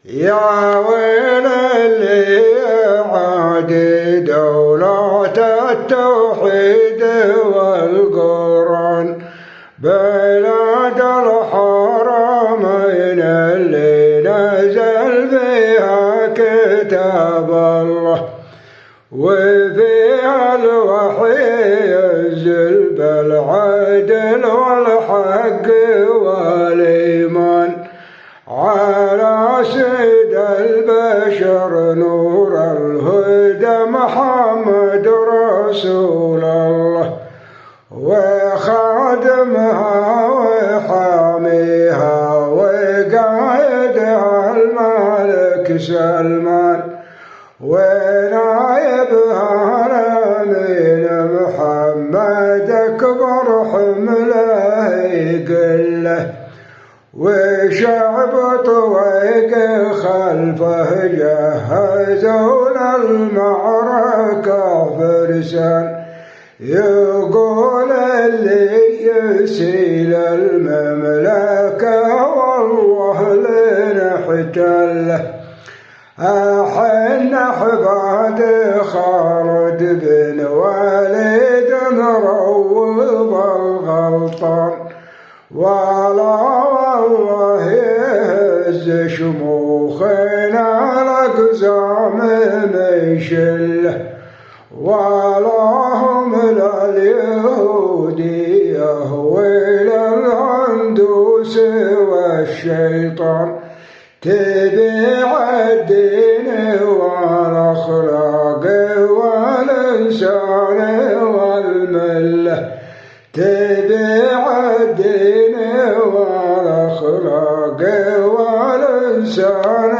يا ويل اللي يعادي دولة التوحيد والقرآن، بلاد الحرمين اللي نزل فيها كتاب الله، وفيها الوحي ينزل بالعدل والحق والإيمان، على سيد البشر نور الهدى محمد رسول الله، وخادمها وحاميها وقائدها الملك سلمان، ونايبها الأمين محمد أكبر حمله يقله، وشعب طويق خلفه جهزون المعركة فرسان، يقول اللي يسيل المملكة والله لنحتله، أحن أحفاد خالد بن وليد نروض الغلطان، ولا والله يهز شموخنا الأقزام ميشله، ولا هم لليهودية وللهندوس والشيطان، تبيع الدين والأخلاق والإنسان والملة، تبيع الدين والأخلاق والإنسان